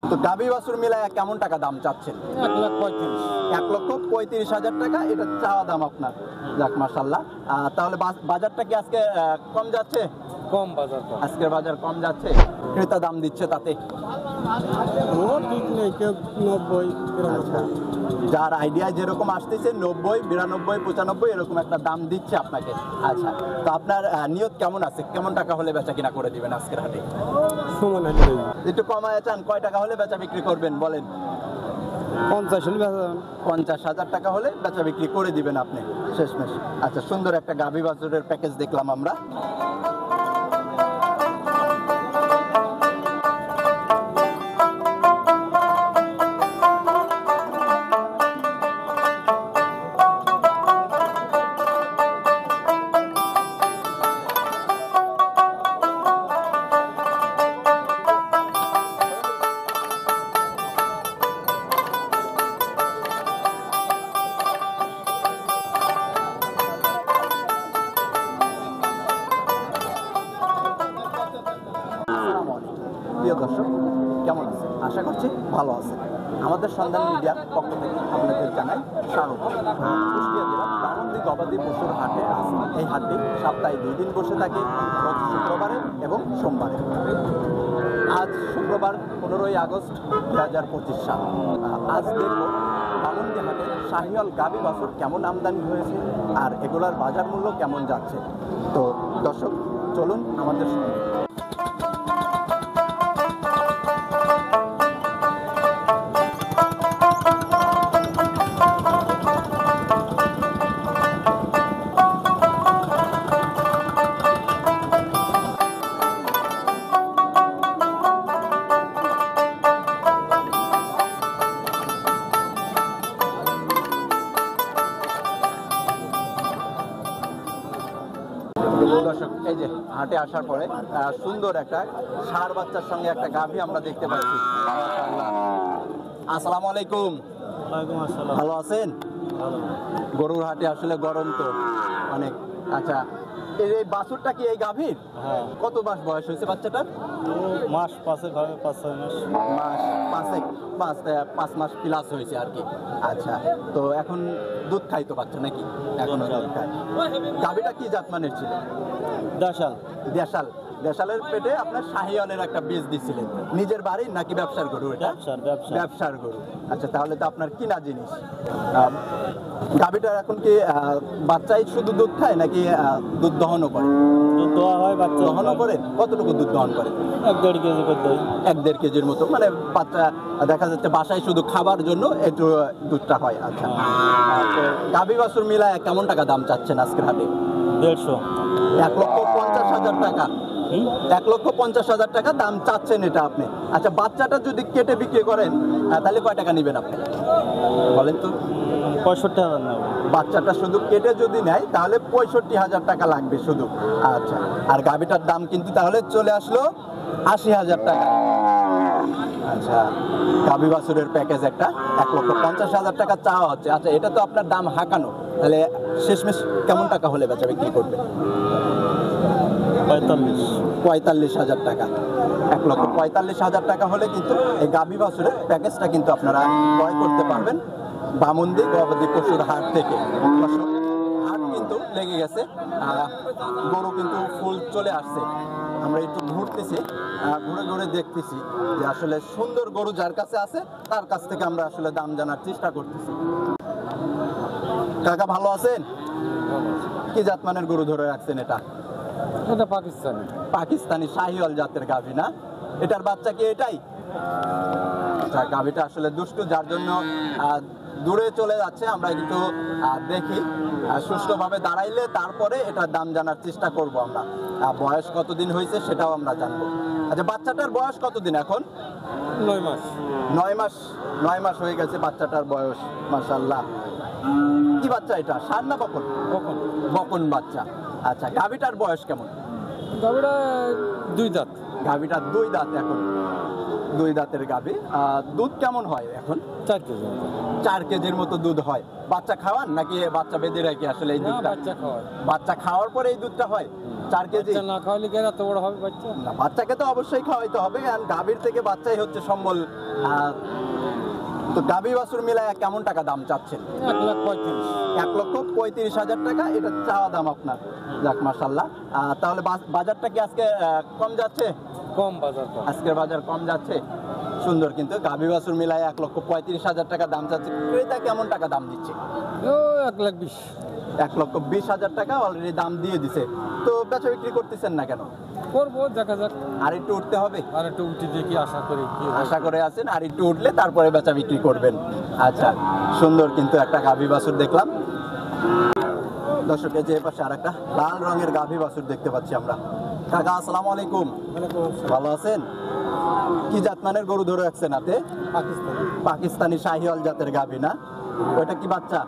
তো গাভী বাছুর মিলায় কেমন টাকা দাম চাচ্ছেন? 1,35,000 টাকা এটা চাওয়া দাম আপনার। যাক মাশাআল্লাহ। তাহলে বাজারটা কি আজকে কম যাচ্ছে? কম বাজার কম। আজকের বাজার কম যাচ্ছে, ক্রেতা দাম দিচ্ছে তাতে? ঠিক নেই, কেউ 90, আচ্ছা, যার আইডিয়া যেরকম আসতেছে 90, 92, 95 এরকম একটা দাম দিচ্ছে আপনাকে। আচ্ছা, তো আপনার নিয়ত কেমন আছে? কেমন টাকা হলে বেচা কিনা করে দিবেন আজকের হাটে? সমান একটু কমায় চান? কয় টাকা হলে বেচা বিক্রি করবেন বলেন? 50 হলে 50,000 টাকা হলে বেচা বিক্রি করে দিবেন আপনি শেষমেশ। আচ্ছা, সুন্দর একটা গাভী বাছুরের প্যাকেজ দেখলাম আমরা। প্রিয় দর্শক, কেমন আছেন? আশা করছি ভালো আছেন। আমাদের সন্ধান মিডিয়ার পক্ষ থেকে আপনাদের জানাই স্বাগত। কুষ্টিয়া জেলার বামন্দি গবাদি পশুর হাটে আছে। এই হাটটি সপ্তাহে 2 দিন বসে থাকে, প্রতি শুক্রবারে এবং সোমবারে। আজ শুক্রবার 15ই আগস্ট 2025 সাল। আজ দেখব বামন্দি হাটে শাহিওয়াল গাভী বাছুর কেমন আমদানি হয়েছে আর এগুলার বাজার মূল্য কেমন যাচ্ছে। তো দর্শক, চলুন আমাদের সঙ্গে। দর্শক, এই যে হাটে আসার পরে সুন্দর একটা ষাঁড় বাচ্চার সঙ্গে একটা গাভী আমরা দেখতে পাচ্ছি। আসসালামু আলাইকুম। ভালো আছেন? গরুর হাটে আসলে গরম তো অনেক। আচ্ছা, এই বাছুরটা কি এই গাভীর? হ্যাঁ। কত মাস বয়স হয়েছে বাচ্চাটার? মাস 5 হবে, 5-6 মাস। পাঁচ মাস প্লাস হয়েছে আর কি। আচ্ছা, তো এখন দুধ খাই তো বাচ্চা নাকি? এখনো দুধ খায়। গাভীটা কি জাতমানের ছিল? দেশাল। দেশালের পেটে আপনার শাহিওয়ালের একটা বীজ দিছিলেন। নিজের বাড়ির নাকি ব্যবসার গরু এটা? ব্যবসার গরু। আচ্ছা, তাহলে তো আপনার কিনা জিনিস। গাভীটা এখন কি বাচ্চাই শুধু দুধ খায় নাকি দুধ দহনও করে? দুধ দোয়া হয়, বাচ্চা দহনও করে? কতটুকু দুধ দহন করে? 1-1.5 কেজি করে দেয়। 1-1.5 কেজির মতো, মানে বাচ্চা দেখা যাচ্ছে বাসায় শুধু খাবার জন্য একটু দুধটা হয়। আচ্ছা, তো গাভী বাছুর মিলায় কেমন টাকা দাম চাচ্ছেন আজকের হাটে? 150। 1,50,000 টাকা। 1,50,000 টাকা দাম চাচ্ছেন এটা আপনি। আচ্ছা, বাচ্চাটা যদি কেটে বিক্রি করেন তাহলে কয় টাকা নেবেন আপনি বলেন তো? 65,000 নেব। বাচ্চাটা শুধু কেটে যদি নেয় তাহলে 65,000 টাকা লাগবে শুধু। আচ্ছা, আর গাভীটার দাম কিন্তু তাহলে চলে আসলো 80,000 টাকা। আচ্ছা, গাভী বাছুরের প্যাকেজ একটা 1,50,000 টাকা চাওয়া হচ্ছে। আচ্ছা, এটা তো আপনার দাম হাঁকানো, তাহলে শেষমেশ কেমন টাকা হলে বেচা বিক্রি করবে? 45,000 টাকা। 1,45,000 টাকা হলে কিন্তু এই গাভী বাছুরের প্যাকেজটা কিন্তু আপনারা ক্রয় করতে পারবেন বামন্দি গবাদি পশুর হাট থেকে। হাট কিন্তু লেগে গেছে, গরু কিন্তু ফুল চলে আসছে। আমরা একটু ঘুরতেছি, ঘুরে ঘুরে দেখতেছি যে আসলে সুন্দর গরু যার কাছে আছে তার কাছ থেকে আমরা আসলে দাম জানার চেষ্টা করতেছি। কাকা ভালো আছেন? কি জাতমানের গরু ধরে রাখছেন এটা? এটা পাকিস্তানি শাহিওয়াল জাতের গাভী না? এটার বাচ্চা কি এটাই? আচ্ছা, গাভীটা আসলে দুষ্টু, যার জন্য দূরে চলে যাচ্ছে। আমরা কিন্তু দেখি সুষ্ঠুভাবে দাঁড়াইলে তারপরে এটার দাম জানার চেষ্টা করব আমরা। বয়স কতদিন হয়েছে সেটাও আমরা জানবো। আচ্ছা, বাচ্চাটার বয়স কতদিন এখন? 9 মাস। 9 মাস হয়ে গেছে বাচ্চাটার বয়স। মাশাআল্লাহ। কি বাচ্চা এটা, ষাঁড় না বকন? বকন বাচ্চা। আচ্ছা, গাভীটার বয়স কেমন? গাভীটা 2 দাঁত। গাভীটা 2 দাঁত এখন। 2 দাঁতের গাভী। দুধ কেমন হয় এখন? 4 কেজি। 4 কেজির মতো দুধ হয়। বাচ্চা খাওয়ান নাকি বাচ্চা বেঁধে রাখি আসলে এই দুধটা? বাচ্চা খাওয়ায়। বাচ্চা খাওয়ার পরে এই দুধটা হয়? 4 কেজি বাচ্চা না খাওয়ালে কেন এত বড় হবে বাচ্চা? না, বাচ্চাকে তো অবশ্যই খাওয়াইতে হবে, কারণ গাভীর থেকে বাচ্চাই হচ্ছে সম্বল। তো গাভী বাছুর মিলায় কেমন টাকা দাম চাচ্ছেন? 1,35,000। 1,35,000 টাকা এটা চাওয়া দাম আপনার। যাক মাশাআল্লাহ। তাহলে বাজারটা কি আজকে কম যাচ্ছে? কম বাজার কম। আজকের বাজার কম যাচ্ছে। সুন্দর, কিন্তু গাভী বাছুর মিলায় 1,35,000 টাকা দাম চাচ্ছে। ক্রেতা কেমন টাকা দাম দিচ্ছে? ও 1,20,000। 1,20,000 টাকা অলরেডি দাম দিয়ে দিছে। তো বেচা বিক্রি করতেছেন না কেন? করবো, দেখা যাক। আর একটু উঠতে হবে, আর একটু উঠে দেখি, আশা করি কি হয়। আশা করে আছেন আর একটু উঠলে তারপরে বেচা বিক্রি করবেন। আচ্ছা, সুন্দর কিন্তু একটা গাভী বাছুর দেখলাম। দর্শকের যে পাশে আর একটা লাল রঙের গাভী বাছুর দেখতে পাচ্ছি আমরা। কাকা আসসালামু আলাইকুম, ভালো আছেন? কি জাতমানের গরু ধরে রাখছেন হাতে? পাকিস্তানি পাকিস্তানি শাহিওয়াল জাতের গাভী না? ওইটা কি বাচ্চা?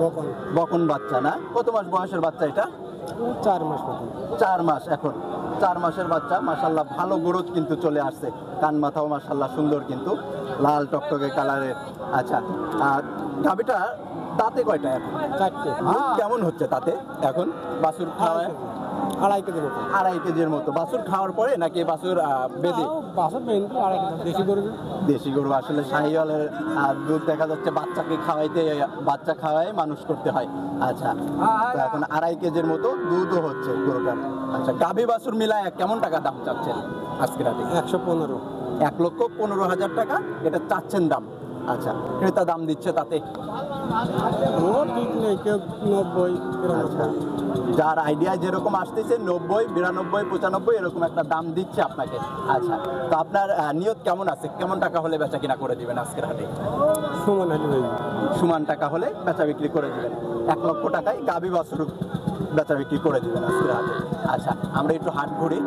বকন। বকন বাচ্চা না? কত মাস বয়সের বাচ্চা এটা? 4 মাস মতো। 4 মাস এখন। 4 মাসের বাচ্চা, মাশাআল্লাহ ভালো গ্রোথ কিন্তু চলে আসছে। কান মাথাও মাশাআল্লাহ সুন্দর, কিন্তু লাল টকটকে কালারের। আচ্ছা, আর গাভীটা দাঁতে কয়টা এখন? 4টে। দুধ কেমন হচ্ছে তাতে এখন? বাছুর খাওয়ায় 2.5 কেজি মতো। 2.5 কেজির মতো। বাছুর খাওয়ার পরে নাকি বাছুর বেঁধে? বাসা বেন 2.5 কেজি দেশি গরু। দেশি গরু আসলে শাহিওয়ালের দুধ দেখা যাচ্ছে বাচ্চাকে খাওয়াইতে, বাচ্চা খাওয়াই মানুষ করতে হয়। আচ্ছা, তো এখন 2.5 কেজির মতো দুধও হচ্ছে গরুটার। আচ্ছা, গাভী বাছুর মিলায় কেমন টাকা দাম চাচ্ছেন আজকে রাতে? 115। 1,15,000 টাকা এটা চাচ্ছেন দাম। আচ্ছা, ক্রেতা দাম দিচ্ছে তাতে? ও ঠিক নেই, কেউ 90। আচ্ছা, যার আইডিয়া যেরকম আসতেছে 90, 92, 95 এরকম একটা দাম দিচ্ছে আপনাকে। আচ্ছা, তো আপনার নিয়ত কেমন আছে? কেমন টাকা হলে বেচা কিনা করে দিবেন আজকের হাটে? সমান হলে সমান টাকা হলে বেচা বিক্রি করে দিবেন। 1 লক্ষ টাকায় গাভী বাছুর বেচা বিক্রি করে দিবেন আজকের হাটে। আচ্ছা, আমরা একটু হাট ঘুরি।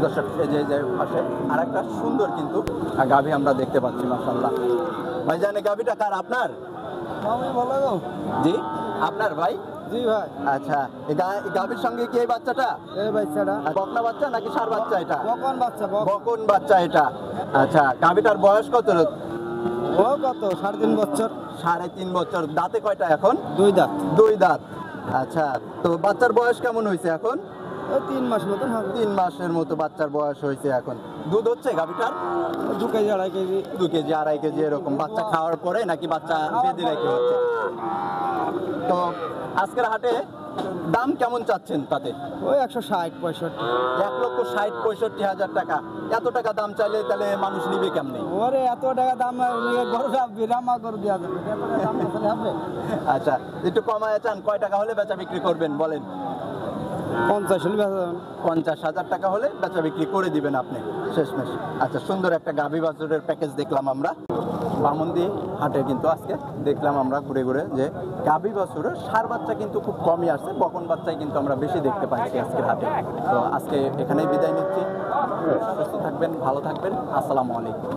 দর্শক, এই যে পাশে আর একটা সুন্দর কিন্তু গাভী আমরা দেখতে পাচ্ছি মাশাআল্লাহ। ভাই জানে গাভীটা কার? আপনার? আমি ভালো গো। জি, আপনার ভাই? জি ভাই। আচ্ছা, এই গাভীর সঙ্গে কি এই বাচ্চাটা? এই বাচ্চাটা বকনা বাচ্চা নাকি ষাঁড় বাচ্চা এটা? বকন বাচ্চা। বকন বাচ্চা এটা। আচ্ছা, গাভীটার বয়স কত? ও কত? 3.5 বছর। 3.5 বছর। দাঁতে কয়টা এখন? 2 দাঁত। 2 দাঁত। আচ্ছা, তো বাচ্চার বয়স কেমন হয়েছে এখন? 3 মাস মতন হবে। 3 মাসের মতো বাচ্চার বয়স হয়েছে এখন। দুধ হচ্ছে গাভীটার? 2 কেজি 2.5 কেজি। 2 কেজি 2.5 কেজি এরকম। বাচ্চা খাওয়ার পরে নাকি বাচ্চা বেঁধে রেখে হচ্ছে? তো আজকের হাটে দাম কেমন চাচ্ছেন তাতে? ওই 160 65। 1,60,65,000 টাকা। এত টাকা দাম চাইলে তাহলে মানুষ নিবে কেমনে? ওরে এত টাকা দাম নিয়ে গরুটা বিরামা করে দেওয়া যাবে। এত টাকা দাম আসলে হবে? আচ্ছা, একটু কমায় চান? কয় টাকা হলে বেচা বিক্রি করবেন বলেন? 50 হলে বেচা যাবে। 50,000 টাকা হলে বেচা বিক্রি করে দিবেন আপনি শেষমেশ। আচ্ছা, সুন্দর একটা গাভী বাছুরের প্যাকেজ দেখলাম আমরা বামন্দি হাটে। কিন্তু আজকে দেখলাম আমরা ঘুরে ঘুরে যে গাভী বাছুরের ষাঁড় বাচ্চা কিন্তু খুব কমই আসছে, বকন বাচ্চাই কিন্তু আমরা বেশি দেখতে পাচ্ছি আজকের হাটে। তো আজকে এখানেই বিদায় নিচ্ছি। সুস্থ থাকবেন, ভালো থাকবেন। আসসালামু আলাইকুম।